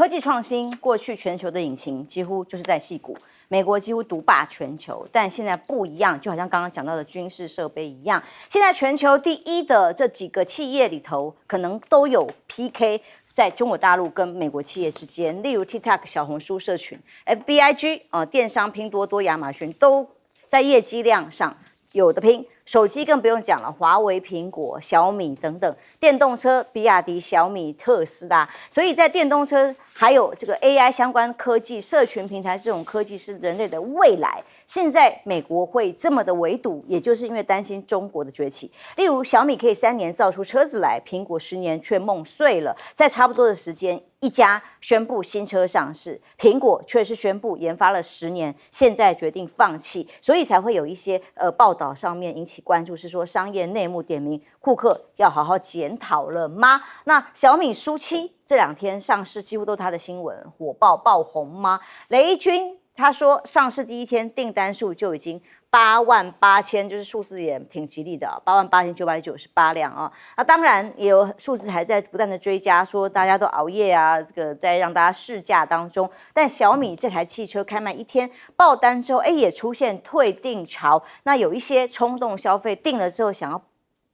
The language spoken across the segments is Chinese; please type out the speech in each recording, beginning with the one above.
科技创新过去全球的引擎几乎就是在矽谷，美国几乎独霸全球，但现在不一样，就好像刚刚讲到的军事设备一样，现在全球第一的这几个企业里头，可能都有 PK。在中国大陆跟美国企业之间，例如 TikTok 小红书社群、FBIG 电商拼多多、亚马逊都在业绩量上有的拼。手机更不用讲了，华为、苹果、小米等等，电动车比亚迪、小米、特斯拉。所以在电动车还有这个 AI 相关科技、社群平台这种科技是人类的未来。现在美国会这么的围堵，也就是因为担心中国的崛起。例如小米可以3年造出车子来，苹果10年却梦碎了，在差不多的时间，一家宣布新车上市，苹果却是宣布研发了10年，现在决定放弃，所以才会有一些报道上面引起关注，是说商业内幕点名库克要好好检讨了吗？那小米苏七这2天上市，几乎都是他的新闻，火爆红吗？雷军他说上市第1天订单数就已经88000，就是数字也挺吉利的，88998辆啊。那当然也有数字还在不断的追加，说大家都熬夜啊，这个在让大家试驾当中。但小米这台汽车开卖1天爆单之后，也出现退订潮。那有一些冲动消费订了之后想要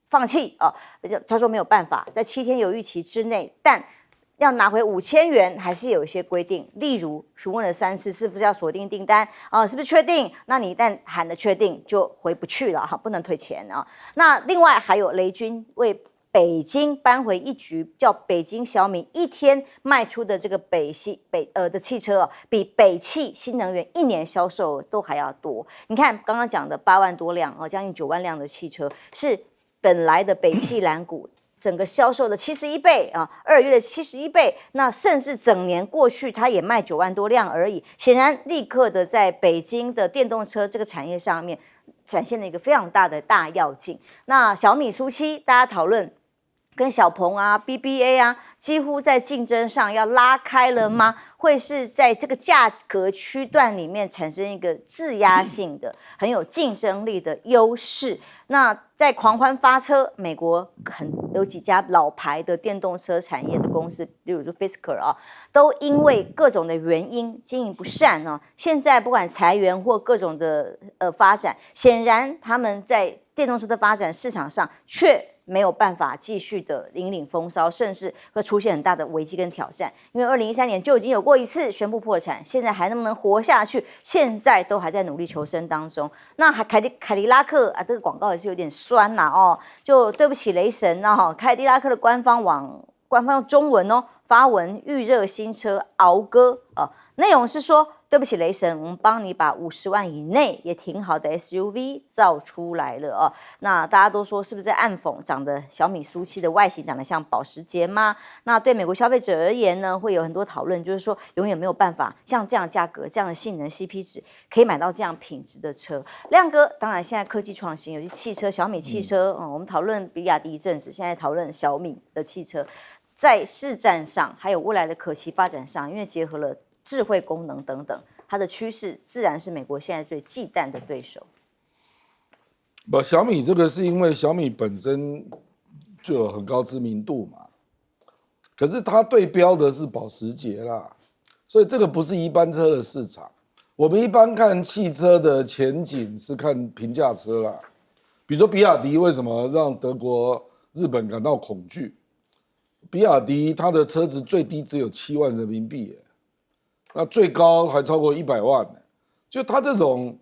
放弃啊，他说没有办法，在7天犹豫期之内，但要拿回5000元，还是有一些规定，例如询问了3次，是不是要锁定订单是不是确定？那你一旦喊了确定，就回不去了不能退钱啊。那另外还有雷军为北京扳回一局，叫北京小米1天卖出的这个的汽车比北汽新能源1年销售都还要多。你看刚刚讲的8万多辆将近9万辆的汽车，是本来的北汽蓝股整个销售的71倍2月的71倍，那甚至整年过去它也卖9万多辆而已。显然立刻的在北京的电动车这个产业上面展现了一个非常大的大跃进。那小米苏七大家讨论跟小鹏BBA几乎在竞争上要拉开了吗？会是在这个价格区段里面产生一个质押性的、很有竞争力的优势？那在狂欢发车，美国有几家老牌的电动车产业的公司，例如说 Fisker 都因为各种的原因经营不善现在不管裁员或各种的发展，显然他们在电动车的发展市场上却没有办法继续的引领风骚，甚至会出现很大的危机跟挑战。因为2013年就已经有过1次宣布破产，现在还能不能活下去，现在都还在努力求生当中。那凯迪拉克这个广告也是有点酸就对不起雷神凯迪拉克的官方用中文发文预热新车敖哥内容是说，对不起雷神，我们帮你把50万以内也挺好的 SUV 造出来了那大家都说是不是在暗讽长得小米苏七的外形长得像保时捷吗？那对美国消费者而言呢，会有很多讨论，就是说永远没有办法像这样价格、这样的性能 CP 值可以买到这样品质的车。亮哥，当然现在科技创新，尤其汽车，小米汽车我们讨论比亚迪一阵子，现在讨论小米的汽车，在市占上还有未来的可期发展上，因为结合了智慧功能等等，它的趋势自然是美国现在最忌惮的对手。小米这个是因为小米本身就有很高知名度嘛，可是它对标的是保时捷啦，所以这个不是一般车的市场。我们一般看汽车的前景是看平价车啦，比如说比亚迪为什么让德国、日本感到恐惧？比亚迪它的车子最低只有7万人民币那最高还超过100万就它这种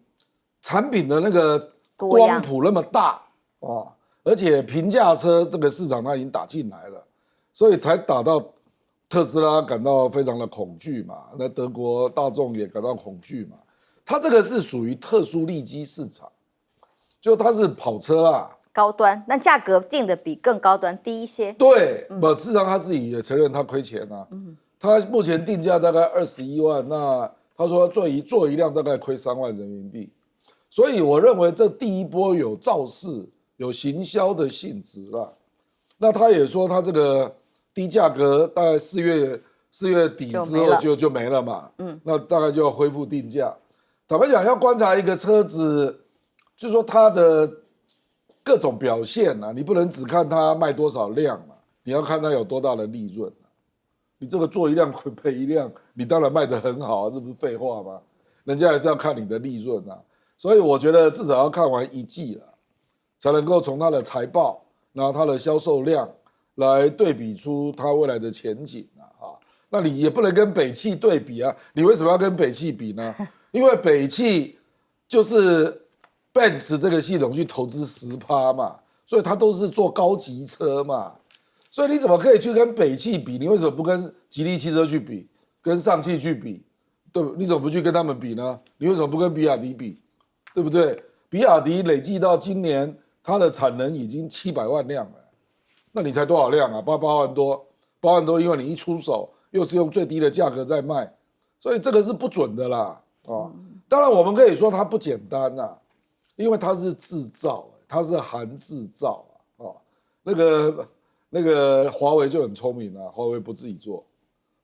产品的那个光谱那么大而且平价车这个市场它已经打进来了，所以才打到特斯拉感到非常的恐惧嘛，那德国大众也感到恐惧嘛。它这个是属于特殊利基市场，就它是跑车高端，但价格定的比更高端低一些。对，事实上他自己也承认他亏钱他目前定价大概21万，那他说做一辆大概亏3万人民币，所以我认为这第一波有造势、有行销的性质啦。那他也说他这个低价格大概4月底之后就没了嘛，那大概就要恢复定价。坦白讲，要观察一个车子，就是说它的各种表现你不能只看它卖多少辆你要看它有多大的利润你这个做一辆赔一辆，你当然卖得很好啊，这不是废话吗？人家还是要看你的利润啊。所以我觉得至少要看完一季了，才能够从它的财报，然后它的销售量来对比出它未来的前景啊。那你也不能跟北汽对比啊，你为什么要跟北汽比呢？因为北汽就是 Benz 这个系统去投资10%嘛，所以它都是做高级车嘛。所以你怎么可以去跟北汽比？你为什么不跟吉利汽车去比，跟上汽去比？对不？你怎么不去跟他们比呢？你为什么不跟比亚迪比？对不对？比亚迪累计到今年它的产能已经700万辆了，那你才多少辆啊？8万多，8万多，因为你一出手又是用最低的价格在卖，所以这个是不准的啦。当然我们可以说它不简单啊，因为它是制造，它是韩制造啊。那个华为就很聪明啊，华为不自己做，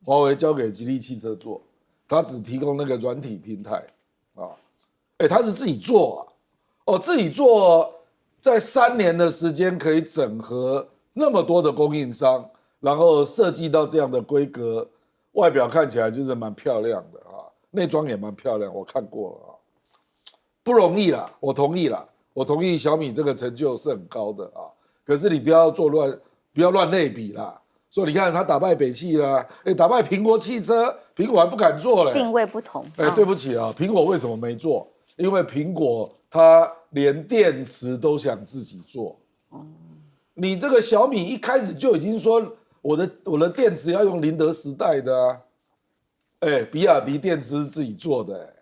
华为交给吉利汽车做，它只提供那个软体平台啊。它是自己做啊，自己做，在3年的时间可以整合那么多的供应商，然后设计到这样的规格，外表看起来就是蛮漂亮的啊，内装也蛮漂亮，我看过了啊，不容易啦，我同意小米这个成就是很高的啊，可是你不要乱类比啦。所以你看，他打败北汽啦，打败苹果汽车，苹果还不敢做嘞，定位不同。对不起啊，苹果为什么没做？因为苹果它连电池都想自己做。你这个小米一开始就已经说我的电池要用宁德时代的啊，比亚迪电池是自己做的，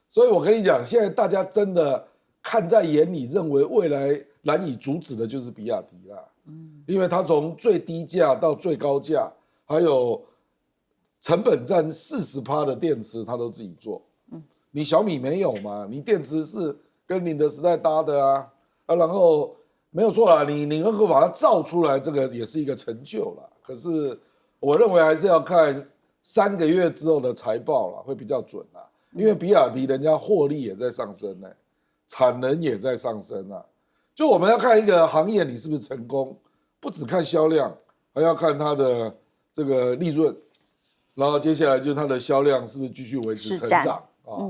所以我跟你讲，现在大家真的看在眼里，认为未来难以阻止的就是比亚迪啦。因为它从最低价到最高价，还有成本占40%的电池，它都自己做。你小米没有嘛？你电池是跟宁德时代搭的啊，然后没有错啦，你能够把它造出来，这个也是一个成就啦。可是我认为还是要看3个月之后的财报啦，会比较准啦。因为比亚迪人家获利也在上升产能也在上升啊。就我们要看一个行业你是不是成功，不只看销量，还要看它的这个利润，然后接下来就是它的销量是不是继续维持成长啊？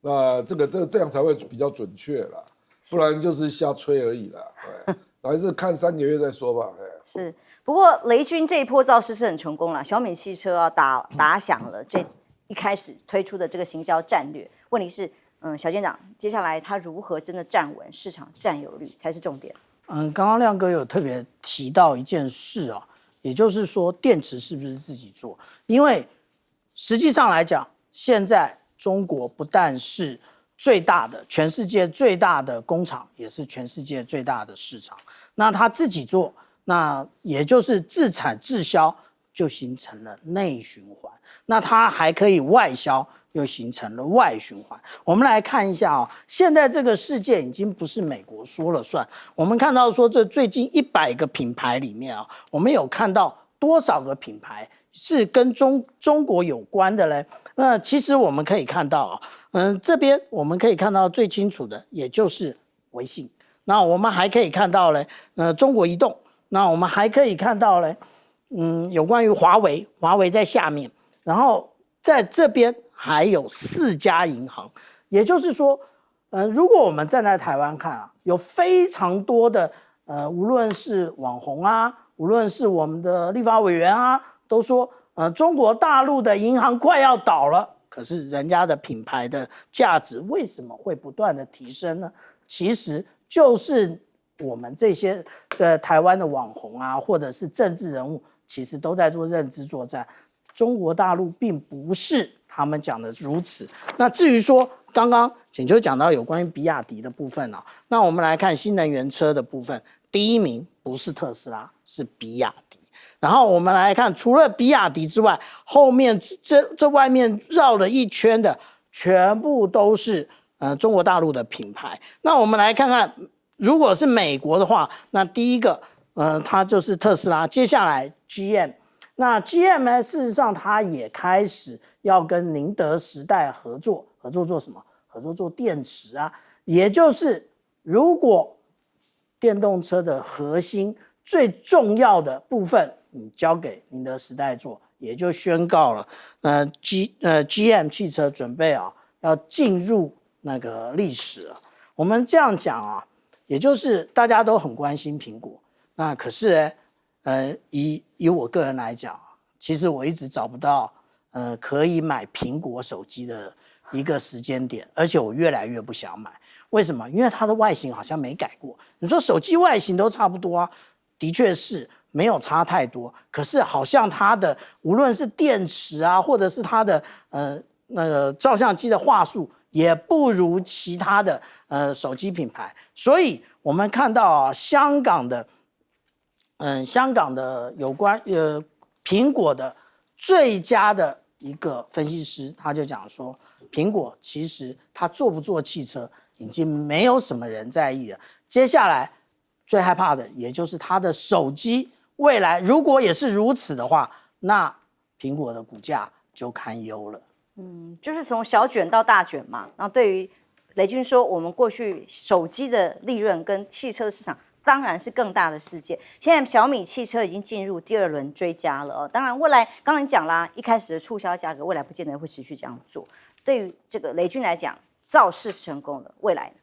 那这样才会比较准确啦，不然就是瞎吹而已啦。还是看3个月再说吧。是，不过雷军这一波造势是很成功了，小米汽车打响了这一开始推出的这个行销战略。问题是，小舰长，接下来他如何真的站稳市场占有率才是重点。刚刚亮哥有特别提到一件事啊，也就是说电池是不是自己做？因为实际上来讲，现在中国不但是全世界最大的工厂，也是全世界最大的市场。那他自己做，那也就是自产自销，就形成了内循环。那它还可以外销，又形成了外循环。我们来看一下现在这个世界已经不是美国说了算。我们看到说，这最近100个品牌里面我们有看到多少个品牌是跟中国有关的嘞？那其实我们可以看到这边我们可以看到最清楚的，也就是微信。那我们还可以看到嘞，中国移动。那我们还可以看到嘞，有关于华为在下面，然后在这边还有4家银行。也就是说，如果我们站在台湾看有非常多的无论是网红无论是我们的立法委员都说中国大陆的银行快要倒了，可是人家的品牌的价值为什么会不断的提升呢？其实就是我们这些台湾的网红或者是政治人物，其实都在做认知作战。中国大陆并不是他们讲的如此。那至于说刚刚简秋讲到有关于比亚迪的部分那我们来看新能源车的部分，第1名不是特斯拉，是比亚迪。然后我们来看，除了比亚迪之外，后面这外面绕了一圈的全部都是中国大陆的品牌。那我们来看看，如果是美国的话，那第一个它就是特斯拉，接下来 GM。那 GM 呢，事实上它也开始要跟宁德时代合作做什么？合作做电池也就是如果电动车的核心最重要的部分你交给宁德时代做，也就宣告了，GM 汽车准备要进入那个历史了。我们这样讲啊，也就是大家都很关心苹果，那可是以我个人来讲，其实我一直找不到可以买苹果手机的一个时间点，而且我越来越不想买。为什么？因为它的外形好像没改过。你说手机外形都差不多啊，的确是没有差太多，可是好像它的无论是电池啊，或者是它的那个照相机的画素，也不如其他的手机品牌。所以我们看到香港的有关苹果的最佳的一个分析师，他就讲说，苹果其实它做不做汽车已经没有什么人在意了。接下来最害怕的也就是它的手机未来如果也是如此的话，那苹果的股价就堪忧了。就是从小卷到大卷嘛。然后对于雷军说，我们过去手机的利润跟汽车市场当然是更大的世界。现在小米汽车已经进入第2轮追加了当然未来刚才讲啦，一开始的促销价格未来不见得会持续这样做。对于这个雷军来讲，造势成功了，未来呢？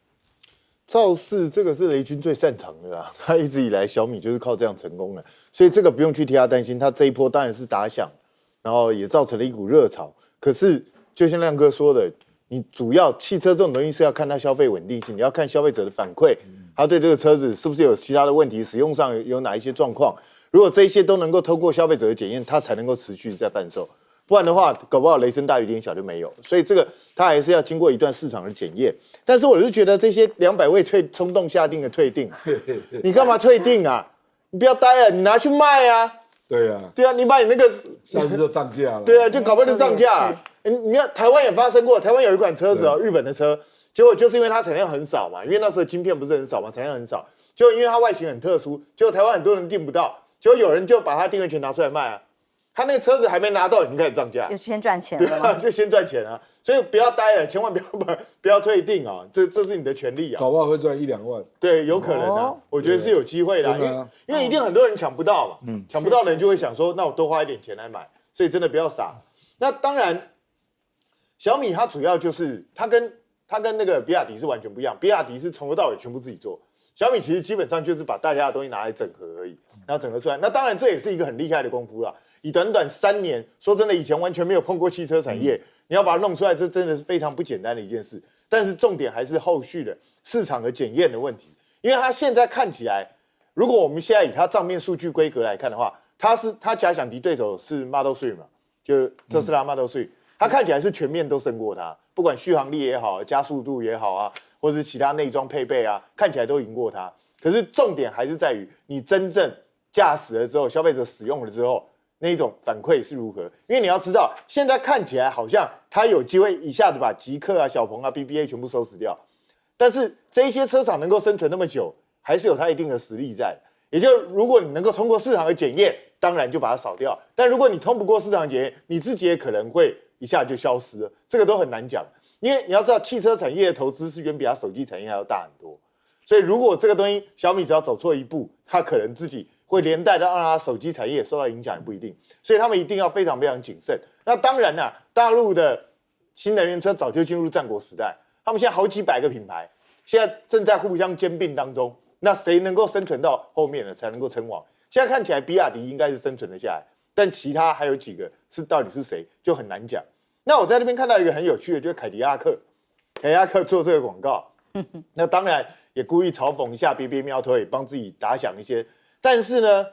造势这个是雷军最擅长的啦，他一直以来小米就是靠这样成功的，所以这个不用去替他担心。他这一波当然是打响，然后也造成了一股热潮。可是就像亮哥说的，你主要汽车这种东西是要看它消费稳定性，你要看消费者的反馈，他对这个车子是不是有其他的问题，使用上有哪一些状况。如果这一些都能够透过消费者的检验，它才能够持续在贩售。不然的话，搞不好雷声大雨点小就没有。所以这个它还是要经过一段市场的检验。但是我就觉得这些200位冲动下定的退订，你干嘛退订啊？你不要待了，你拿去卖啊！对啊，对啊，你把你那个下次就涨价了。对啊，就搞不好就涨价。你看台湾也发生过，台湾有一款车子日本的车，结果就是因为它产量很少嘛，因为那时候晶片不是很少嘛，产量很少，结果因为它外形很特殊，结果台湾很多人订不到，结果有人就把它订阅权拿出来卖啊。他那个车子还没拿到，已经开始涨价，有先赚钱了吗？对啊，就先赚钱啊！所以不要待了，千万不要退订啊！这是你的权利啊！搞不好会赚1-2万。对，有可能啊，我觉得是有机会的，因为一定很多人抢不到嘛，抢不到的人就会想说，那我多花一点钱来买，所以真的不要傻。那当然，小米它主要就是它跟那个比亚迪是完全不一样，比亚迪是从头到尾全部自己做。小米其实基本上就是把大家的东西拿来整合而已，然后整合出来。那当然这也是一个很厉害的功夫啦。以短短3年，说真的，以前完全没有碰过汽车产业，你要把它弄出来，这真的是非常不简单的一件事。但是重点还是后续的市场的检验的问题，因为它现在看起来，如果我们现在以它账面数据规格来看的话，它假想敌对手是 Model 3嘛，就特斯拉 Model 3，它看起来是全面都胜过它，不管续航力也好，加速度也好啊。或者是其他内装配备啊，看起来都赢过它。可是重点还是在于你真正驾驶了之后，消费者使用了之后，那一种反馈是如何？因为你要知道，现在看起来好像它有机会一下子把极氪啊、小鹏啊、BBA 全部收拾掉，但是这一些车厂能够生存那么久，还是有它一定的实力在。也就如果你能够通过市场的检验，当然就把它扫掉；但如果你通不过市场检验，你自己也可能会一下就消失了，这个都很难讲。因为你要知道，汽车产业的投资是远比它手机产业还要大很多，所以如果这个东西小米只要走错一步，它可能自己会连带的让它手机产业受到影响，也不一定。所以他们一定要非常非常谨慎。那当然啦，大陆的新能源车早就进入战国时代，他们现在好几百个品牌，现在正在互相兼并当中。那谁能够生存到后面呢，才能够称王？现在看起来，比亚迪应该是生存了下来，但其他还有几个到底是谁，就很难讲。那我在那边看到一个很有趣的，就是凯迪拉克做这个广告，那当然也故意嘲讽一下，别苗头，也帮自己打响一些。但是呢，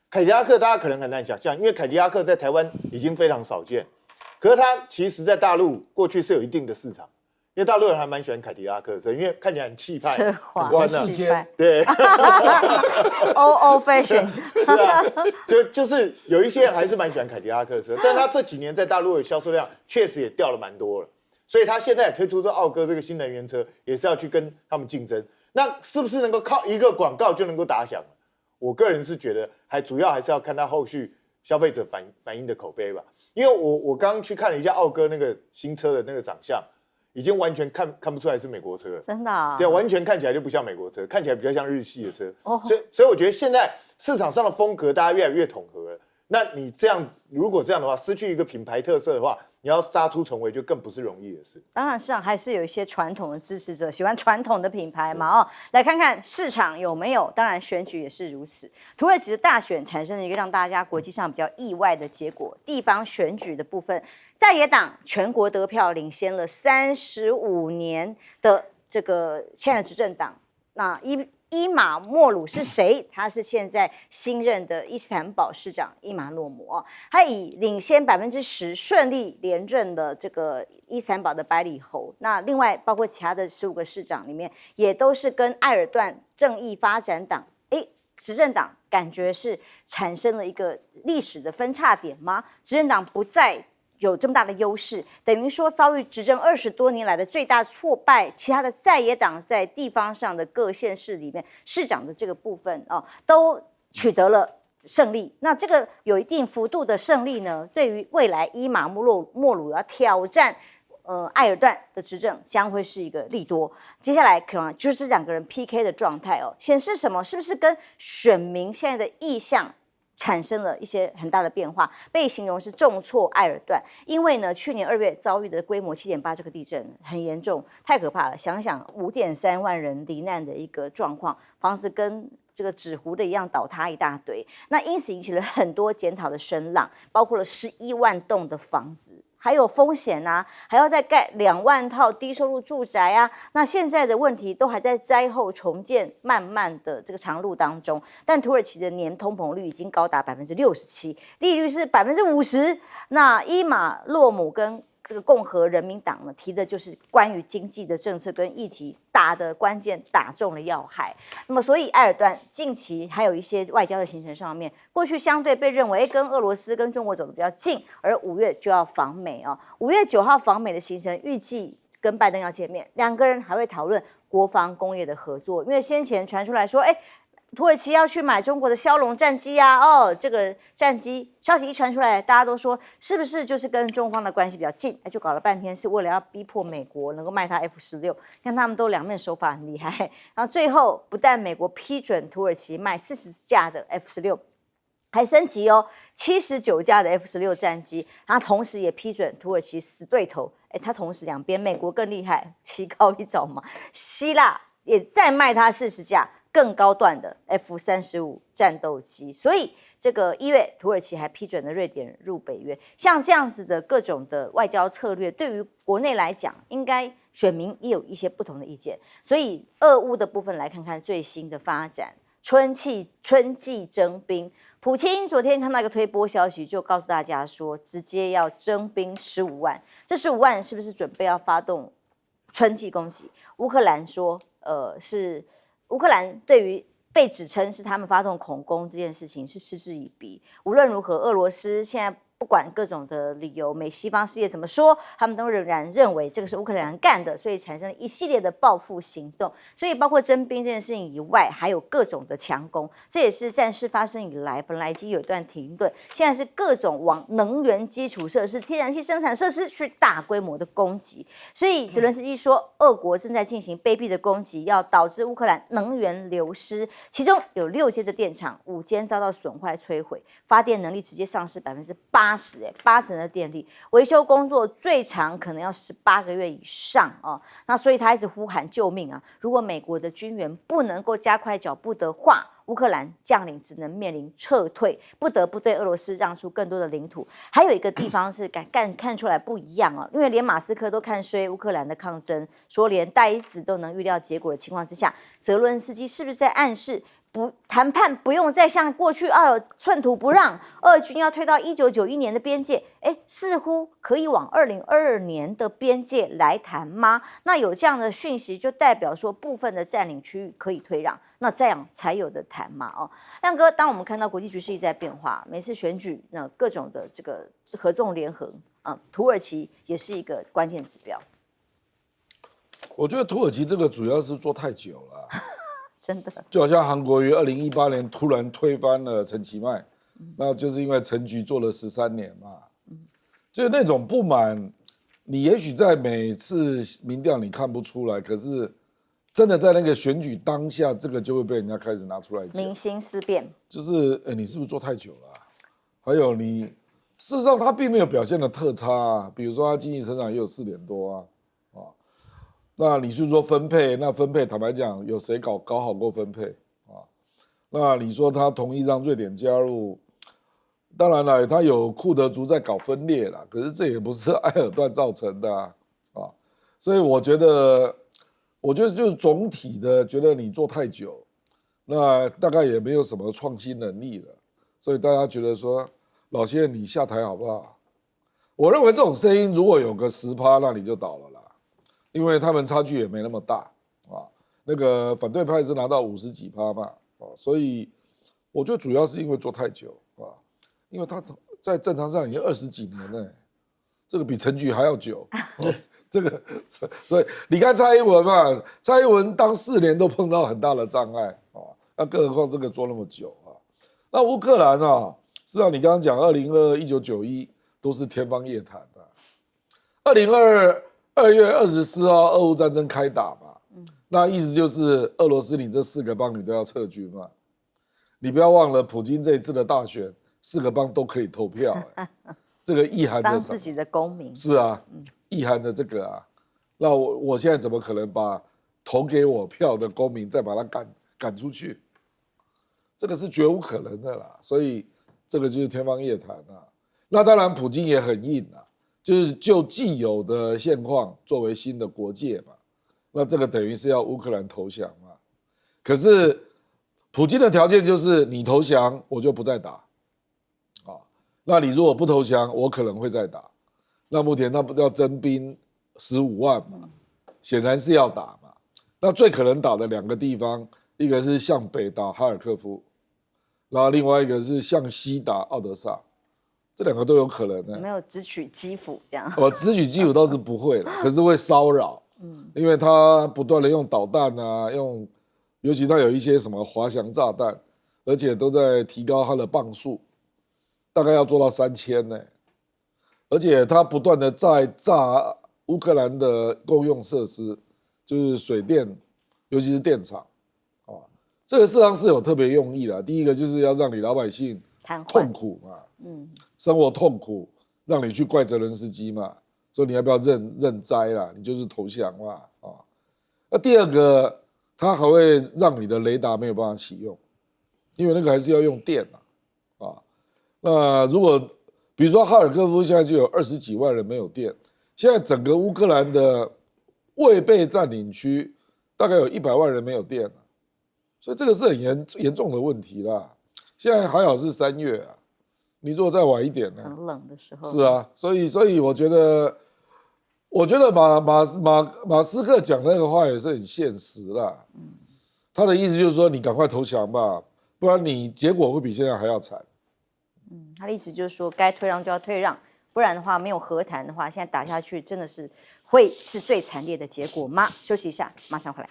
凯迪拉克大家可能很难想象，因为凯迪拉克在台湾已经非常少见，可是它其实在大陆过去是有一定的市场，因为大陆人还蛮喜欢凯迪拉克的车，因为看起来很气派、奢华、王世坚，对，old fashion， 是啊，就是有一些人还是蛮喜欢凯迪拉克的车，但他这几年在大陆的销售量确实也掉了蛮多了，所以他现在也推出这傲哥这个新能源车，也是要去跟他们竞争。那是不是能够靠一个广告就能够打响？我个人是觉得，主要还是要看他后续消费者反应的口碑吧。因为我刚刚去看了一下傲哥那个新车的那个长相，已经完全看不出来是美国车了，真的啊？对，完全看起来就不像美国车，看起来比较像日系的车。所以我觉得现在市场上的风格大家越来越统合了，那你这样子，如果这样的话，失去一个品牌特色的话，你要杀出重围就更不是容易的事。当然，市场还是有一些传统的支持者，喜欢传统的品牌嘛。来看看市场有没有。当然，选举也是如此。土耳其的大选产生了一个让大家国际上比较意外的结果。地方选举的部分，在野党全国得票领先了35年的这个现在的执政党。那伊马莫鲁是谁？他是现在新任的伊斯坦堡市长伊马洛姆他以领先10%顺利连任了这个伊斯坦堡的百里侯。那另外包括其他的15个市长里面，也都是跟埃尔段正义发展党执政党感觉是产生了一个历史的分叉点吗？执政党不再有这么大的优势，等于说遭遇执政20多年来的最大挫败，其他的在野党在地方上的各县市里面市长的这个部分都取得了胜利。那这个有一定幅度的胜利呢，对于未来伊马莫鲁要挑战埃尔段的执政将会是一个利多。接下来可能就是这两个人 PK 的状态显示什么？是不是跟选民现在的意向产生了一些很大的变化，被形容是重挫埃尔段。因为呢，去年2月遭遇的规模7.8这个地震很严重，太可怕了。想想5.3万人罹难的一个状况，房子跟这个纸糊的一样倒塌一大堆。那因此引起了很多检讨的声浪，包括了11万栋的房子。还有风险啊，还要再盖2万套低收入住宅啊。那现在的问题都还在灾后重建慢慢的这个长路当中。但土耳其的年通膨率已经高达67%，利率是50%。那伊马洛姆跟这个共和人民党呢提的就是关于经济的政策跟议题打的关键打中了要害。那么所以埃尔段近期还有一些外交的行程上面，过去相对被认为跟俄罗斯跟中国走得比较近，而5月就要访美5月9号访美的行程预计跟拜登要见面，两个人还会讨论国防工业的合作。因为先前传出来说土耳其要去买中国的枭龙战机啊，这个战机消息一传出来，大家都说是不是就是跟中方的关系比较近？就搞了半天是为了要逼迫美国能够卖他 F16，看他们都两面手法很厉害。然后最后不但美国批准土耳其卖40架的 F16，还升级79架的 F16 战机，然后同时也批准土耳其死对头，他同时两边美国更厉害，棋高一招嘛，希腊也再卖他40架。更高段的 F-35战斗机，所以这个1月土耳其还批准了瑞典入北约。像这样子的各种的外交策略，对于国内来讲，应该选民也有一些不同的意见。所以俄乌的部分来看看最新的发展，春季征兵。普京昨天看到一个推播消息，就告诉大家说，直接要征兵15万。这15万是不是准备要发动春季攻击？乌克兰说，是。乌克兰对于被指称是他们发动恐攻这件事情是嗤之以鼻。无论如何，俄罗斯现在不管各种的理由，美西方世界怎么说，他们都仍然认为这个是乌克兰人干的，所以产生了一系列的报复行动。所以包括征兵这件事情以外，还有各种的强攻，这也是战事发生以来本来已经有一段停顿，现在是各种往能源基础设施、天然气生产设施去大规模的攻击。所以泽伦斯基说，俄国正在进行卑鄙的攻击，要导致乌克兰能源流失，其中有6间的电厂，5间遭到损坏摧毁，发电能力直接丧失80%，80%的电力，维修工作最长可能要18个月以上那所以他一直呼喊救命啊！如果美国的军援不能够加快脚步的话，乌克兰将领只能面临撤退，不得不对俄罗斯让出更多的领土。还有一个地方是看出来不一样因为连马斯克都看衰乌克兰的抗争，说连呆子都能预料结果的情况之下，泽伦斯基是不是在暗示谈判不用再像过去寸土不让，俄军要退到1991年的边界，似乎可以往2022年的边界来谈吗？那有这样的讯息，就代表说部分的占领区域可以退让，那这样才有的谈嘛亮哥，当我们看到国际局势一直在变化，每次选举各种的这个合纵连横土耳其也是一个关键指标。我觉得土耳其这个主要是做太久了。真的，就好像韩国于2018年突然推翻了陈其迈，那就是因为陈局做了13年嘛，就是那种不满，你也许在每次民调你看不出来，可是真的在那个选举当下，这个就会被人家开始拿出来讲，民心思变，就是你是不是做太久了还有你，事实上它并没有表现的特差啊。比如说它经济成长也有4点多啊，那你是说分配？那分配坦白讲，有谁搞好过分配啊？那你说他同意让瑞典加入？当然了，他有库德族在搞分裂啦，可是这也不是埃尔段造成的啊，所以我觉得就是总体的觉得你做太久，那大概也没有什么创新能力了，所以大家觉得说老先生你下台好不好？我认为这种声音如果有个10%，那你就倒了啦，因为他们差距也没那么大啊，那个反对派是拿到50几%嘛，所以我觉得主要是因为做太久啊。因为他在政坛上已经20几年了，这个比陈菊还要久。这个，所以你看蔡英文嘛，蔡英文当4年都碰到很大的障碍啊，那更何况这个做那么久啊。那乌克兰啊，事实上你刚刚讲2022、1991都是天方夜谭的。2022 2月24号俄乌战争开打嘛，那意思就是俄罗斯你这4个邦你都要撤军嘛。你不要忘了，普京这一次的大选。4个邦都可以投票，这个意涵的当自己的公民是啊，意涵的这个啊，那我现在怎么可能把投给我票的公民再把他赶出去？这个是绝无可能的啦，所以这个就是天方夜谭啊。那当然，普京也很硬啊，就是就既有的现况作为新的国界嘛，那这个等于是要乌克兰投降嘛。可是普京的条件就是你投降，我就不再打。那你如果不投降，我可能会再打。那目前他不要征兵15万嘛，显然是要打嘛。那最可能打的2个地方，一个是向北打哈尔科夫，然后另外一个是向西打奥德萨，这2个都有可能的。没有只取基辅这样。我只取基辅倒是不会了，可是会骚扰，因为他不断的用导弹啊，尤其他有一些什么滑翔炸弹，而且都在提高他的磅数。大概要做到3000呢，而且他不断的在炸乌克兰的公用设施，就是水电，尤其是电厂，这个事实上是有特别用意的。第一个就是要让你老百姓痛苦嘛，生活痛苦，让你去怪泽连斯基嘛，说你要不要认栽啦，你就是投降嘛，那第二个，他还会让你的雷达没有办法启用，因为那个还是要用电啊。那如果比如说哈尔科夫现在就有20几万人没有电，现在整个乌克兰的未被占领区大概有100万人没有电了，所以这个是很严重的问题啦。现在还好是3月啊，你如果再晚一点呢？很冷的时候。是啊，所以我觉得马斯克讲那个话也是很现实啦。他的意思就是说你赶快投降吧，不然你结果会比现在还要惨。他的意思就是说，该退让就要退让，不然的话，没有和谈的话，现在打下去真的是会是最惨烈的结果吗？休息一下，马上回来。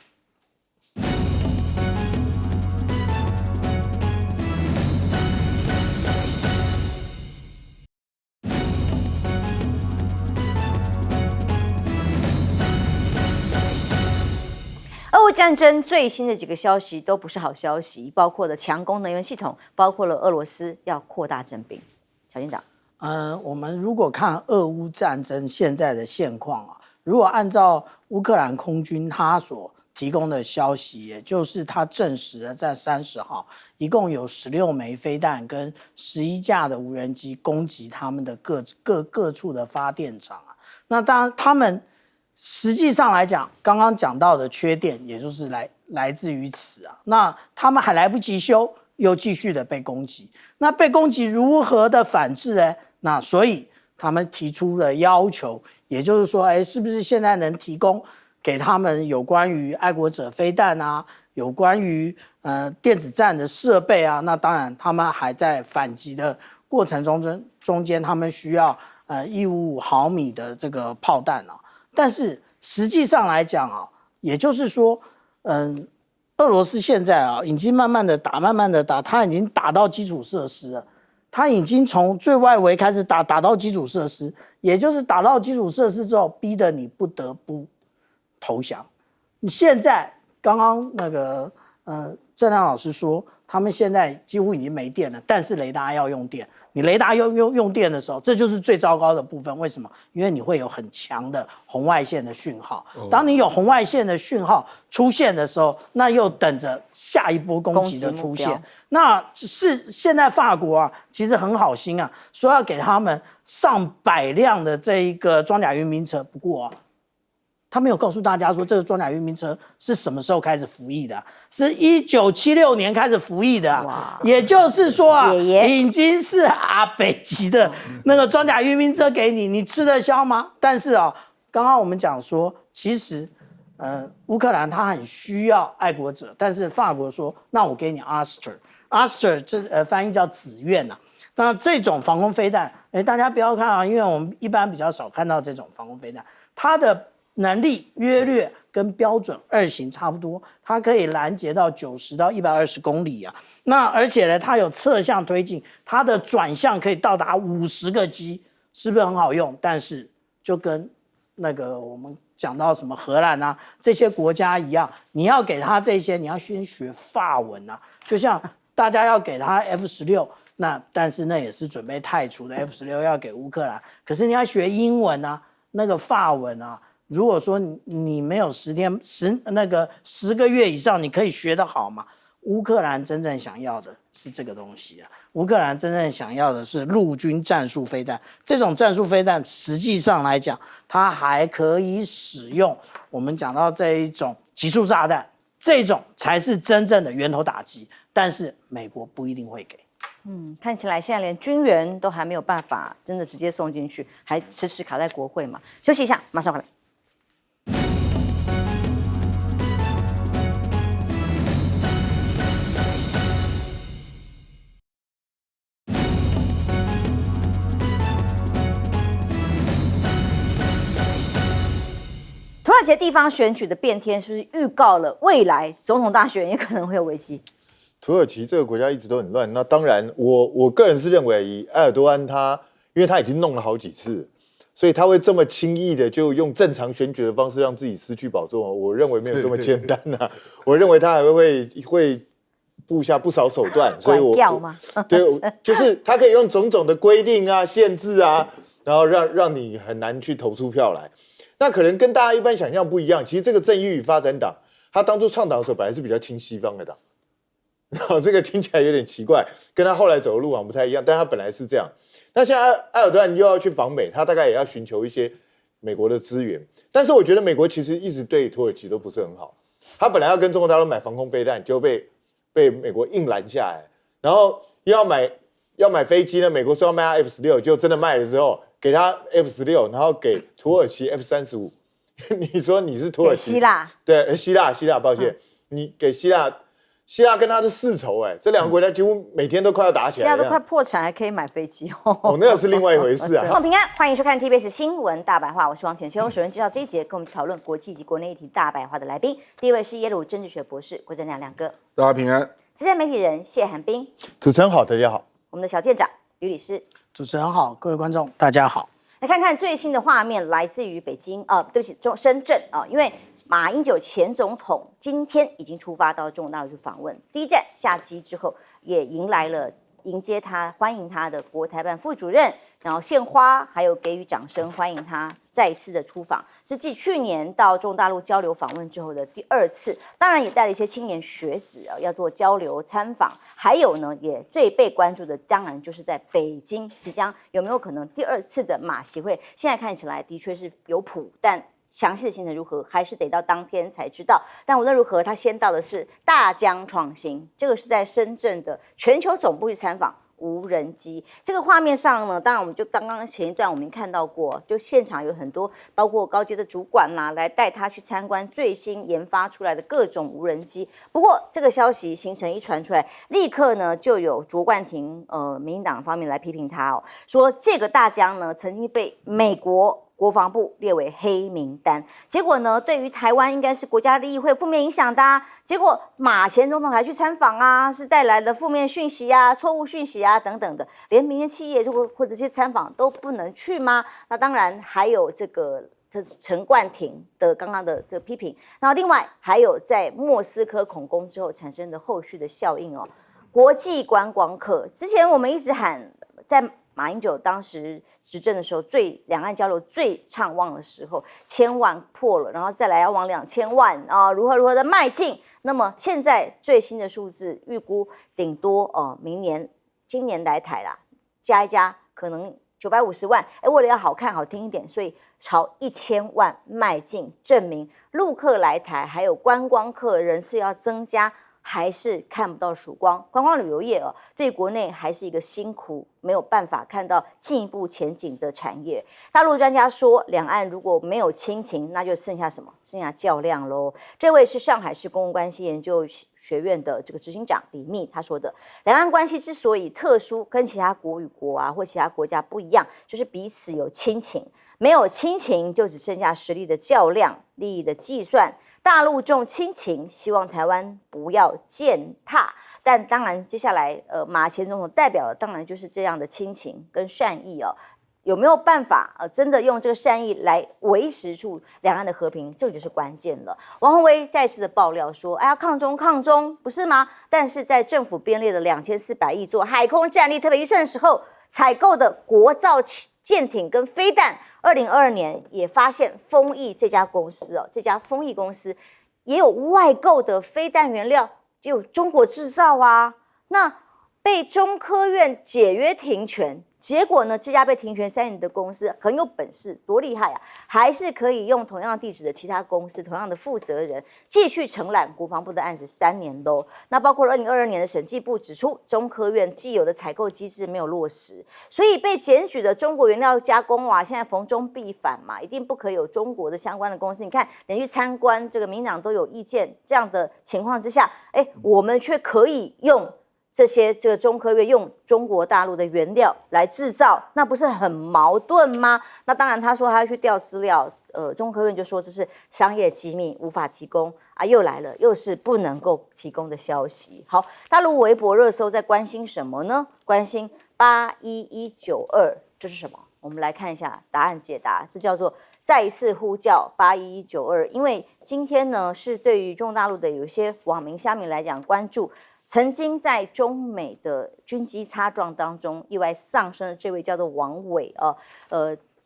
俄乌战争最新的几个消息都不是好消息，包括了强攻能源系统，包括了俄罗斯要扩大征兵。小舰长，我们如果看俄乌战争现在的现况啊，如果按照乌克兰空军他所提供的消息，也就是他证实了在30号，一共有16枚飞弹跟11架的无人机攻击他们的各处的发电厂啊。那当然，他们实际上来讲，刚刚讲到的缺电，也就是来自于此啊。那他们还来不及修，又继续的被攻击。那被攻击如何的反制呢？那所以他们提出了要求，也就是说，是不是现在能提供给他们有关于爱国者飞弹啊，有关于电子战的设备啊？那当然，他们还在反击的过程中间，他们需要155毫米的这个炮弹啊。但是实际上来讲啊，也就是说，俄罗斯现在啊，已经慢慢的打，他已经打到基础设施了，他已经从最外围开始打到基础设施，也就是打到基础设施之后，逼得你不得不投降。你现在刚刚那个郑亮老师说，他们现在几乎已经没电了，但是雷达要用电。你雷达用电的时候，这就是最糟糕的部分。为什么？因为你会有很强的红外线的讯号。当你有红外线的讯号出现的时候，那又等着下一波攻击的出现。那是现在法国啊，其实很好心啊，说要给他们上百辆的这一个装甲运兵车。不过啊，他没有告诉大家说这个装甲运兵车是什么时候开始服役的，是1976年开始服役的啊，也就是说啊，已经是阿北级的那个装甲运兵车给你，你吃得消吗？但是啊，刚刚我们讲说，其实乌克兰他很需要爱国者，但是法国说，那我给你 Aster 这翻译叫紫苑啊。那这种防空飞弹，大家不要看啊，因为我们一般比较少看到这种防空飞弹，它的能力约略跟标准2型差不多，它可以拦截到90到120公里啊。那而且呢，它有侧向推进，它的转向可以到达50个 G， 是不是很好用？但是就跟那个我们讲到什么荷兰啊这些国家一样，你要给他这些，你要先学法文啊。就像大家要给他 F16，但是那也是准备汰除的 F16要给乌克兰，可是你要学英文啊，那个法文啊。如果说你没有10个月以上，你可以学得好吗？乌克兰真正想要的是这个东西啊！乌克兰真正想要的是陆军战术飞弹。这种战术飞弹实际上来讲，它还可以使用我们讲到这一种集束炸弹，这种才是真正的源头打击。但是美国不一定会给。看起来现在连军援都还没有办法真的直接送进去，还迟迟卡在国会嘛。休息一下，马上回来。土耳其地方选举的变天，是不是预告了未来总统大选也可能会有危机？土耳其这个国家一直都很乱。那当然我个人是认为，以埃尔多安因为他已经弄了好几次，所以他会这么轻易的就用正常选举的方式让自己失去保重，我认为没有这么简单啊。我认为他还会布下不少手段，所以对，就是他可以用种种的规定啊、限制啊，然后让你很难去投出票来。那可能跟大家一般想象不一样，其实这个正义与发展党，他当初创党的时候本来是比较亲西方的党，然后这个听起来有点奇怪，跟他后来走的路网不太一样，但他本来是这样。那现在埃尔多安又要去访美，他大概也要寻求一些美国的资源，但是我觉得美国其实一直对土耳其都不是很好，他本来要跟中国大陆买防空飞弹，就被美国硬拦下来，然后要买飞机呢，美国说要卖他 F16， 就真的卖了之后。给他 F16， 然后给土耳其 F35。你说你是土耳其？希腊对，希腊，抱歉，你给希腊跟他是世仇这两个国家几乎每天都快要打起来。希腊都快破产，还可以买飞机哦。那是另外一回事啊。平安，欢迎收看 TBS 新闻大白话，我是王浅秋。首先介绍这一节跟我们讨论国际及国内议题大白话的来宾，第一位是耶鲁政治学博士郭正亮亮哥，大家平安。资深媒体人谢涵彬，主持人好，大家好。我们的小舰长吕理事。主持人好，各位观众大家好。来看看最新的画面，来自于北京对不起，深圳啊，因为马英九前总统今天已经出发到中国大陆去访问，第一站下机之后，也迎来了迎接他、欢迎他的国台办副主任，然后献花，还有给予掌声欢迎他再一次的出访，是继去年到中国大陆交流访问之后的第2次，当然也带了一些青年学子要做交流参访，还有呢，也最被关注的当然就是在北京即将有没有可能第2次的马习会，现在看起来的确是有谱，但详细的行程如何，还是得到当天才知道。但无论如何，他先到的是大疆创新，这个是在深圳的全球总部去参访无人机。这个画面上呢，当然我们就刚刚前一段我们看到过，就现场有很多包括高阶的主管来带他去参观最新研发出来的各种无人机。不过这个消息行程一传出来，立刻呢就有卓冠廷民进党方面来批评他说这个大疆呢曾经被美国国防部列为黑名单，结果呢，对于台湾应该是国家利益会有负面影响的结果马前总统还去参访是带来了负面讯息错误讯息等等的，连民间企业或者这些参访都不能去吗？那当然还有这陈冠廷的刚刚的这个批评，然后另外还有在莫斯科恐攻之后产生的后续的效应国际观光客。之前我们一直喊，在马英九当时执政的时候，两岸交流最畅旺的时候，1000万破了，然后再来要往2000万啊，如何的迈进。那么现在最新的数字预估，顶多今年来台啦，加一加可能950万。为了要好看好听一点，所以朝1000万迈进，证明陆客来台还有观光客人次要增加。还是看不到曙光，观光旅游业对国内还是一个辛苦，没有办法看到进一步前景的产业。大陆专家说，两岸如果没有亲情，那就剩下什么？剩下较量喽。这位是上海市公共关系研究学院的这个执行长李密他说的，两岸关系之所以特殊，跟其他国与国或其他国家不一样，就是彼此有亲情，没有亲情就只剩下实力的较量、利益的计算。大陆重亲情，希望台湾不要践踏。但当然，接下来马前总统代表的当然就是这样的亲情跟善意有没有办法真的用这个善意来维持住两岸的和平，这个就是关键了。王宏威再次的爆料说，哎呀，抗中不是吗？但是在政府编列的2400亿做海空战力特别预算的时候，采购的国造舰艇跟飞弹。2022年也发现丰益这家公司这家丰益公司也有外购的飞弹原料，就有中国制造那被中科院解约停权，结果呢，这家被停权3年的公司很有本事，多厉害还是可以用同样地址的其他公司，同样的负责人继续承揽国防部的案子3年喽。那包括2022年的审计部指出，中科院既有的采购机制没有落实，所以被检举的中国原料加工现在逢中必反嘛，一定不可以有中国的相关的公司。你看，连去参观这个民党都有意见，这样的情况之下，我们却可以用这个中科院用中国大陆的原料来制造，那不是很矛盾吗？那当然，他说他要去调资料，中科院就说这是商业机密，无法提供又来了，又是不能够提供的消息。好，大陆微博热搜在关心什么呢？关心81192，这是什么？我们来看一下答案解答，这叫做再一次呼叫81192，因为今天呢是对于中国大陆的有些网民乡民来讲关注。曾经在中美的军机擦撞当中意外丧生的这位叫做王伟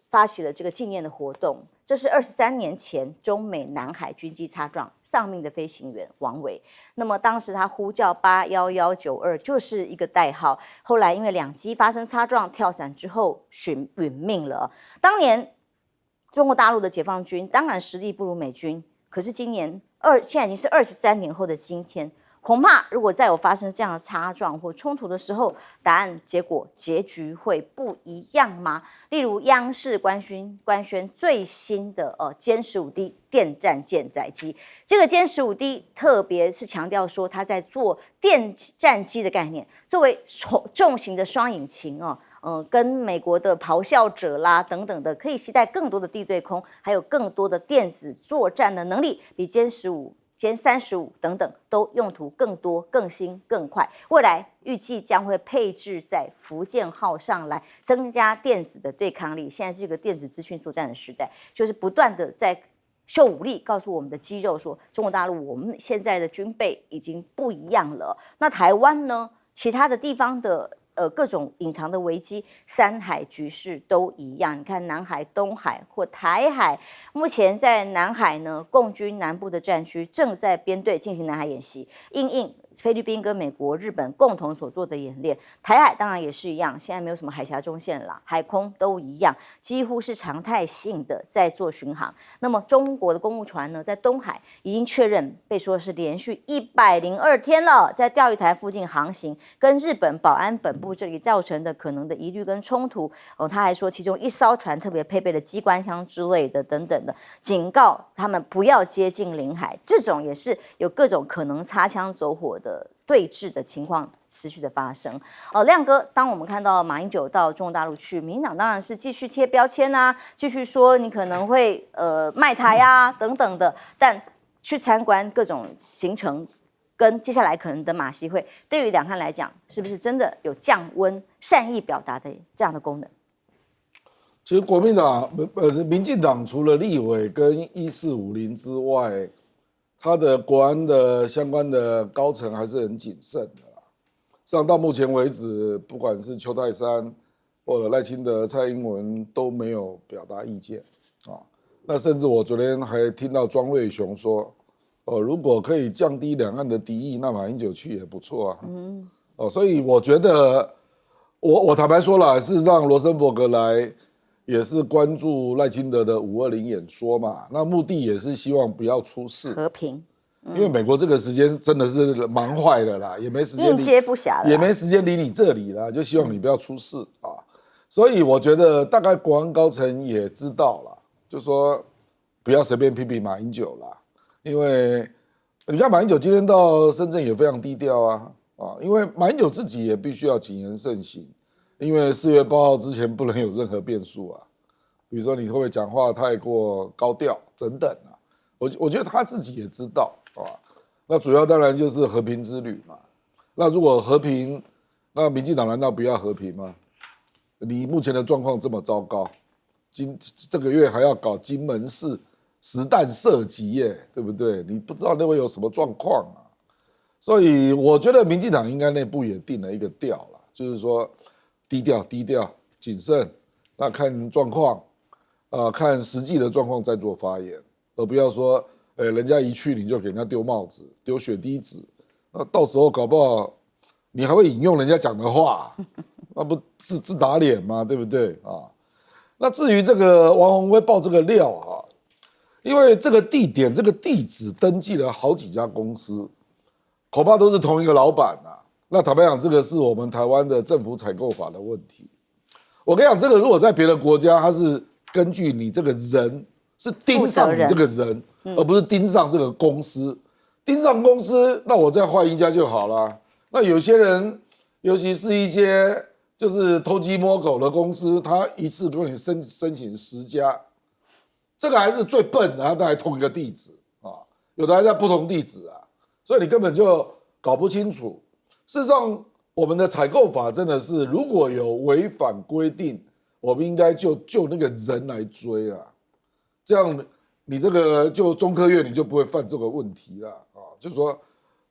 发起了这个纪念的活动。这是23年前中美南海军机擦撞丧命的飞行员王伟。那么当时他呼叫81192就是一个代号。后来因为2机发生擦撞，跳伞之后殒命了。当年中国大陆的解放军当然实力不如美军，可是今年现在已经是23年后的今天。恐怕如果再有发生这样的擦撞或冲突的时候，答案结局会不一样吗？例如央视官宣最新的歼 15D 电战舰载机，这个歼 15D 特别是强调说它在做电战机的概念，作为重型的双引擎跟美国的咆哮者啦等等的，可以携带更多的地对空，还有更多的电子作战的能力，比歼15。歼35等等都用途更多、更新、更快，未来预计将会配置在福建号上来，增加电子的对抗力。现在是一个电子资讯作战的时代，就是不断的在秀武力，告诉我们的肌肉说，中国大陆我们现在的军备已经不一样了。那台湾呢？其他的地方的各种隐藏的危机，三海局势都一样。你看南海、东海或台海，目前在南海呢，共军南部的战区正在编队进行南海演习，因应菲律宾跟美国、日本共同所做的演练。台海当然也是一样，现在没有什么海峡中线了，海空都一样，几乎是常态性的在做巡航。那么中国的公务船呢，在东海已经确认，被说是连续102天了，在钓鱼台附近航行，跟日本保安本部这里造成的可能的疑虑跟冲突。他还说，其中一艘船特别配备了机关枪之类的等等的，警告他们不要接近领海。这种也是有各种可能擦枪走火的对峙的情况持续的发生。亮哥，当我们看到马英九到中国大陆去，民进党当然是继续贴标签继续说你可能会卖台等等的，但去参观各种行程跟接下来可能的马习会，对于两岸来讲，是不是真的有降温、善意表达的这样的功能？其实国民党、民进党除了立委跟1450之外，他的国安的相关的高层还是很谨慎的啦。上到目前为止，不管是邱泰山或者赖清德、蔡英文都没有表达意见啊。那甚至我昨天还听到庄瑞雄说，如果可以降低两岸的敌意，那马英九去也不错啊。所以我觉得，我坦白说了，事实上罗森伯格来也是关注赖清德的520演说嘛，那目的也是希望不要出事，和平。因为美国这个时间真的是忙坏了啦，也没时间应接不暇了，也没时间理你这里啦，就希望你不要出事啊。所以我觉得大概国安高层也知道了，就说不要随便批评马英九啦，因为你看马英九今天到深圳也非常低调啊，因为马英九自己也必须要谨言慎行，因为4月8号之前不能有任何变数啊，比如说你会不会讲话太过高调等等啊，我觉得他自己也知道。那主要当然就是和平之旅嘛。那如果和平，那民进党难道不要和平吗？你目前的状况这么糟糕，这个月还要搞金门市实弹射击耶，对不对？你不知道那会有什么状况啊。所以我觉得民进党应该内部也定了一个调了，就是说低调、谨慎，那看状况，看实际的状况再做发言，而不要说。人家一去你就给人家丢帽子、丢血滴子，那到时候搞不好你还会引用人家讲的话，那不自打脸吗？对不对啊？那至于这个王宏威爆这个料啊，因为这个地点、这个地址登记了好几家公司，恐怕都是同一个老板啊。那坦白讲，这个是我们台湾的政府采购法的问题。我跟你讲，这个如果在别的国家，它是根据你这个人。是盯上你这个人，而不是盯上这个公司。盯上公司，那我再换一家就好了。那有些人，尤其是一些就是偷鸡摸狗的公司，他一次跟你申请10家，这个还是最笨的，他还同一个地址啊，有的还在不同地址啊，所以你根本就搞不清楚。事实上，我们的采购法真的是，如果有违反规定，我们应该就那个人来追啊。这样，你这个就中科院你就不会犯这个问题了啊！就是说，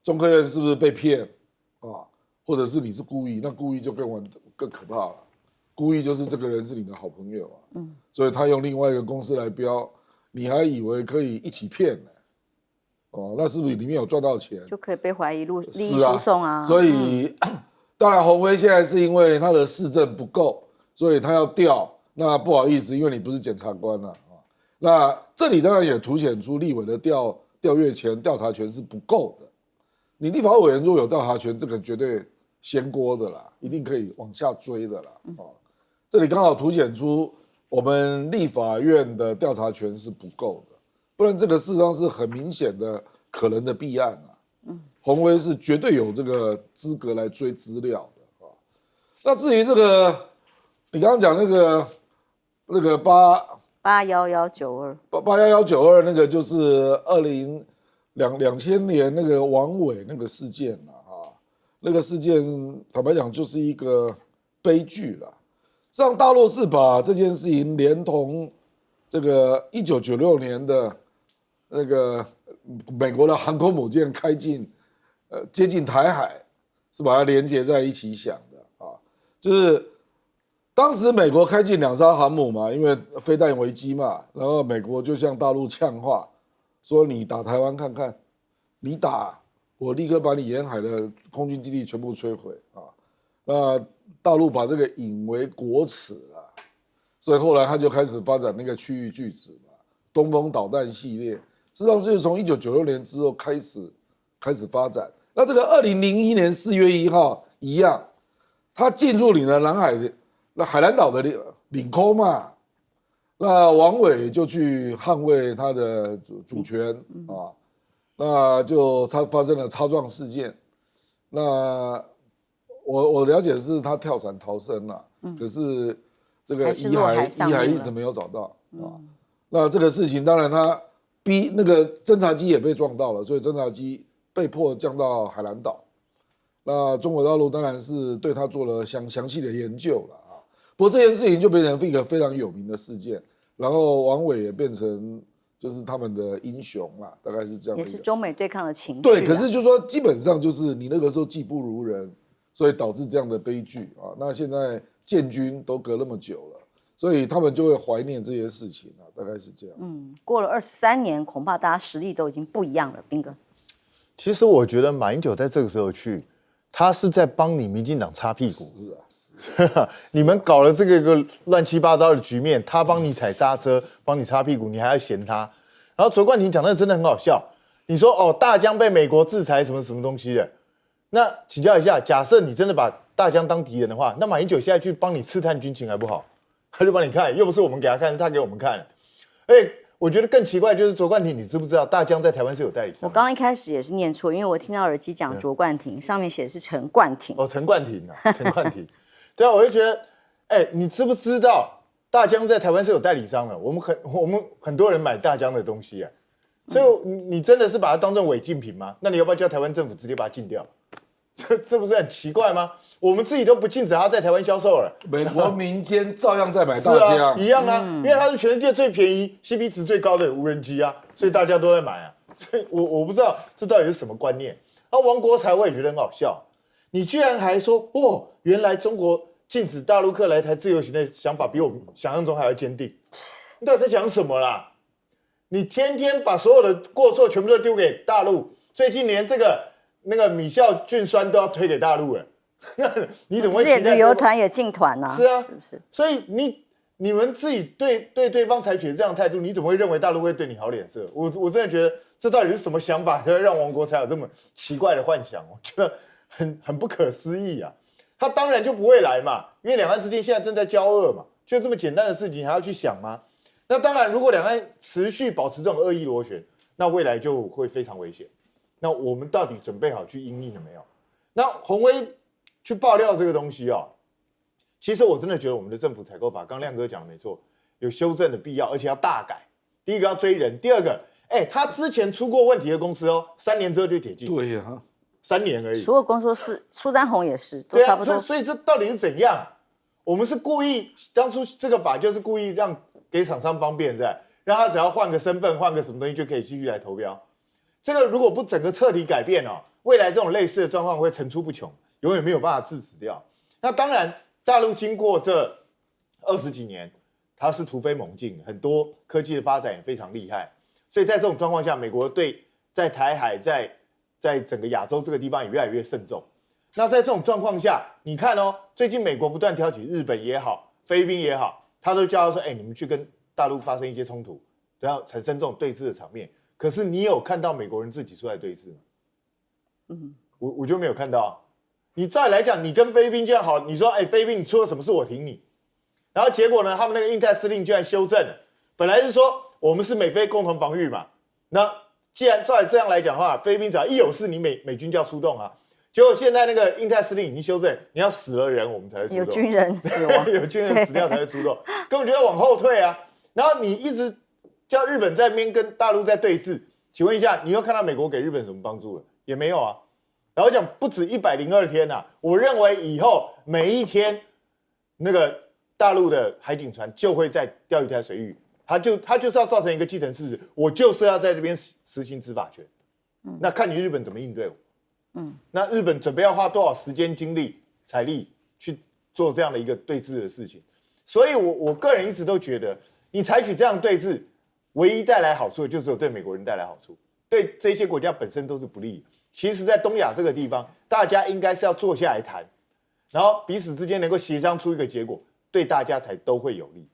中科院是不是被骗啊？或者是你是故意？那故意就更可怕了。故意就是这个人是你的好朋友啊，所以他用另外一个公司来标，你还以为可以一起骗呢？那是不是里面有赚到钱？就可以被怀疑利益输送啊。所以，当然宏威现在是因为他的市政不够，所以他要调。那不好意思，因为你不是检察官啊。那这里当然也凸显出立委的调阅权、调查权是不够的。你立法委员如果有调查权，这个绝对掀锅的啦，一定可以往下追的啦。这里刚好凸显出我们立法院的调查权是不够的，不然这个事实上是很明显的可能的弊案啊。宏威是绝对有这个资格来追资料的啊。那至于这个，你刚刚讲那个81192那个就是2000年那个王伟那个事件啊，那个事件坦白讲就是一个悲剧了。上大陆是把这件事情连同这个1996年的那个美国的航空母舰开进接近台海，是把它连接在一起想的啊，就是。当时美国开进2艘航母嘛，因为飞弹危机嘛，然后美国就向大陆呛话，说你打台湾看看，你打我立刻把你沿海的空军基地全部摧毁啊！那大陆把这个引为国耻了，所以后来他就开始发展那个区域拒止嘛，东风导弹系列，实际上就是从1996年之后开始发展。那这个2001年4月1号一样，他进入你的南海的。那海南岛的领空嘛，那王伟就去捍卫他的主权啊，那就发生了擦撞事件。那我了解是他跳伞逃生了，可是这个遗骸一直没有找到啊。那这个事情当然他那个侦察机也被撞到了，所以侦察机被迫降到海南岛。那中国大陆当然是对他做了详细的研究了。不过这件事情就变成一个非常有名的事件，然后王伟也变成就是他们的英雄啦，大概是这样。也是中美对抗的情绪。对，可是就说基本上就是你那个时候技不如人，所以导致这样的悲剧啊。那现在建军都隔那么久了，所以他们就会怀念这些事情啊，大概是这样。过了23年，恐怕大家实力都已经不一样了。彬哥，其实我觉得马英九在这个时候去，他是在帮你民进党擦屁股。是啊，你们搞了这个一个乱七八糟的局面，他帮你踩刹车，帮你擦屁股，你还要嫌他。然后卓冠廷讲的真的很好笑，你说哦，大江被美国制裁什么什么东西的，那请教一下，假设你真的把大江当敌人的话，那马英九现在去帮你刺探军情还不好？他就帮你看，又不是我们给他看，是他给我们看。而且我觉得更奇怪就是卓冠廷，你知不知道大江在台湾是有代理商？我刚刚一开始也是念错，因为我听到耳机讲卓冠廷，上面写的是陈冠廷。哦，陈冠廷啊，陈冠廷。对啊，我就觉得，你知不知道大江在台湾是有代理商的？我们很多人买大江的东西啊，所以你真的是把它当成违禁品吗？那你要不要叫台湾政府直接把它禁掉？这不是很奇怪吗？我们自己都不禁止它在台湾销售了，美国民间照样在买大江，一样啊，因为它是全世界最便宜、CP 值最高的无人机啊，所以大家都在买啊。所以我不知道这到底是什么观念。王国材我也觉得很好笑，你居然还说原来中国禁止大陆客来台自由行的想法比我们想象中还要坚定。你到底在讲什么啦？你天天把所有的过错全部都丢给大陆，最近连那个米孝菌酸都要推给大陆了。你怎么会期待旅游团也进团啊？是啊，是不是？所以你们自己对对方采取这样的态度，你怎么会认为大陆会对你好脸色？我真的觉得这到底是什么想法，才会让王国材有这么奇怪的幻想？我觉得很不可思议啊！他当然就不会来嘛，因为两岸之间现在正在交恶嘛，就这么简单的事情还要去想吗？那当然，如果两岸持续保持这种恶意螺旋，那未来就会非常危险。那我们到底准备好去因应了没有？那洪威去爆料这个东西哦，其实我真的觉得我们的政府采购法，刚亮哥讲的没错，有修正的必要，而且要大改。第一个要追人，第二个，他之前出过问题的公司哦，3年之后就解禁。对呀，3年而已。所有公司是，苏丹红也是，都差不多。所以这到底是怎样？我们是故意当初这个法就是故意给厂商方便，在让他只要换个身份，换个什么东西就可以继续来投标。这个如果不整个彻底改变哦，未来这种类似的状况会层出不穷，永远没有办法制止掉。那当然，大陆经过这20几年，它是突飞猛进，很多科技的发展也非常厉害。所以在这种状况下，美国在台海在整个亚洲这个地方也越来越慎重。那在这种状况下，你看哦，最近美国不断挑起日本也好，菲律宾也好，他都叫他说，你们去跟大陆发生一些冲突，然后产生这种对峙的场面。可是你有看到美国人自己出来对峙吗？我就没有看到啊。你再来讲，你跟菲律宾这样好，你说菲律宾你出了什么事我挺你，然后结果呢，他们那个印太司令居然修正了，本来是说我们是美菲共同防御嘛，那既然照这样来讲的话，菲律宾只要一有事，你美军就要出动啊。结果现在那个印太司令已经修正，你要死了人我们才会出动，有军人死亡，有军人死掉才会出动，根本就要往后退啊。然后你一直叫日本在那边跟大陆在对峙，请问一下，你又看到美国给日本什么帮助了？也没有啊。然后讲不止102天啊，我认为以后每一天那个大陆的海警船就会在钓鱼台水域，他就是要造成一个既成事实，我就是要在这边实行执法权。那看你日本怎么应对我。那日本准备要花多少时间、精力、财力去做这样的一个对峙的事情？所以我个人一直都觉得，你采取这样对峙，唯一带来好处的就只有对美国人带来好处，对这些国家本身都是不利。其实，在东亚这个地方，大家应该是要坐下来谈，然后彼此之间能够协商出一个结果，对大家才都会有利。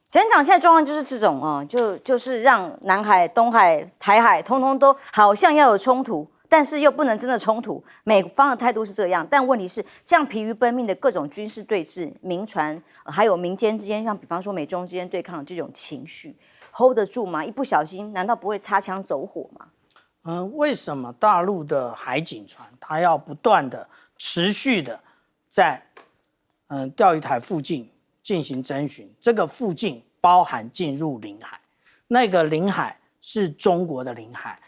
简单讲，现在状况就是这种啊，就是让南海、东海、台海通通都好像要有冲突，但是又不能真的冲突。美方的态度是这样，但问题是，这样疲于奔命的各种军事对峙、民船还有民间之间，像比方说美中之间对抗的这种情绪 ，hold 得住吗？一不小心，难道不会擦枪走火吗？为什么大陆的海警船它要不断的、持续的在钓鱼台附近进行侦巡？这个附近包含进入领海，那个领海是中国的领海。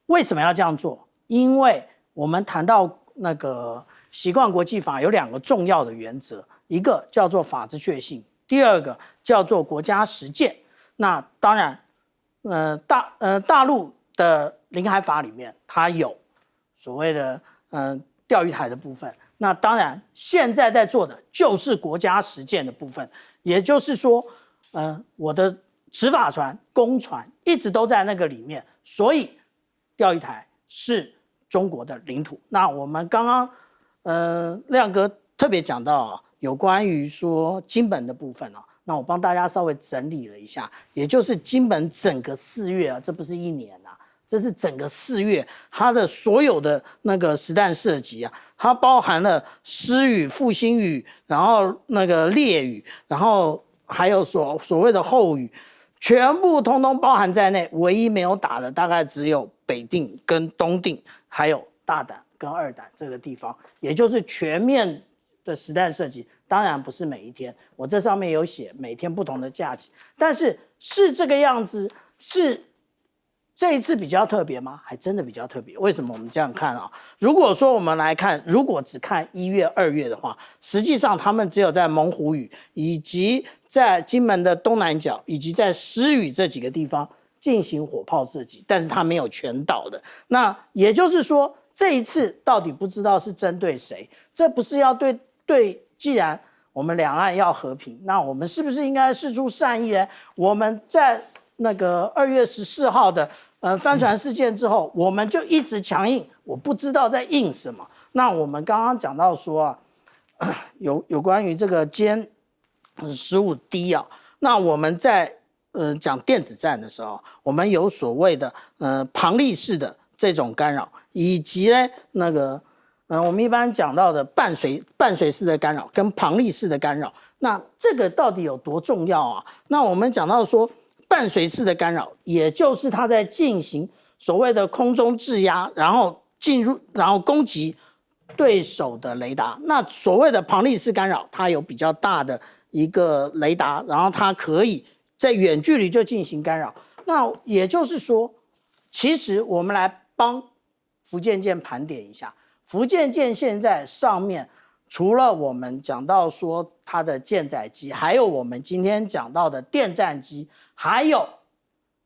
为什么要这样做？因为我们谈到那个习惯国际法有2个重要的原则，一个叫做法治确信，第二个叫做国家实践。那当然，大陆的领海法里面，它有所谓的钓鱼台的部分，那当然，现在在做的就是国家实践的部分，也就是说，我的执法船、公船一直都在那个里面，所以钓鱼台是中国的领土。那我们刚刚，亮哥特别讲到有关于说金门的部分哦，那我帮大家稍微整理了一下，也就是金门整个4月啊，这不是1年啊。这是整个4月它的所有的那个实弹射击啊，它包含了狮语、复兴语，然后那个烈语，然后还有所谓的后语，全部通通包含在内。唯一没有打的大概只有北定跟东定，还有大胆跟二胆这个地方，也就是全面的实弹射击。当然不是每一天，我这上面有写每天不同的假期，但是是这个样子是。这一次比较特别吗？还真的比较特别。为什么我们这样看啊？如果说我们来看，如果只看1月、2月的话，实际上他们只有在猛虎屿以及在金门的东南角以及在狮屿这几个地方进行火炮射击，但是他没有全岛的。那也就是说，这一次到底不知道是针对谁？这不是要对？既然我们两岸要和平，那我们是不是应该释出善意呢？我们在那个2月14号的帆船事件之后，我们就一直强硬，我不知道在硬什么。那我们刚刚讲到说啊，有关于这个歼15D 啊，那我们在讲电子战的时候，我们有所谓的庞力式的这种干扰，以及呢那个我们一般讲到的伴随式的干扰跟庞力式的干扰，那这个到底有多重要啊？那我们讲到说。伴随式的干扰，也就是它在进行所谓的空中制压，然后攻击对手的雷达。那所谓的庞力式干扰，它有比较大的一个雷达，然后它可以在远距离就进行干扰。那也就是说，其实我们来帮福建舰盘点一下，福建舰现在上面除了我们讲到说它的舰载机，还有我们今天讲到的电战机。还有，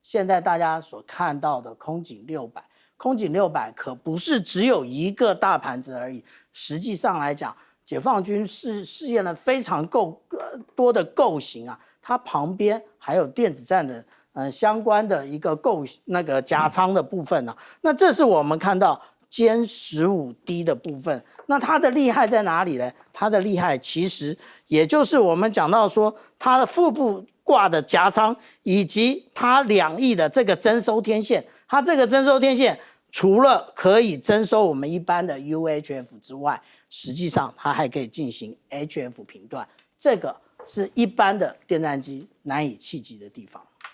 现在大家所看到的空警600，空警600可不是只有一个大盘子而已。实际上来讲，解放军试验了非常多的构型啊，它旁边还有电子战的相关的一个那个夹舱的部分啊。那这是我们看到歼15D 的部分。那它的厉害在哪里呢？它的厉害其实也就是我们讲到说它的腹部。挂的夹舱以及它2翼的这个征收天线，它这个征收天线除了可以征收我们一般的 UHF 之外，实际上它还可以进行 HF 频段，这个是一般的电战机难以企及的地方。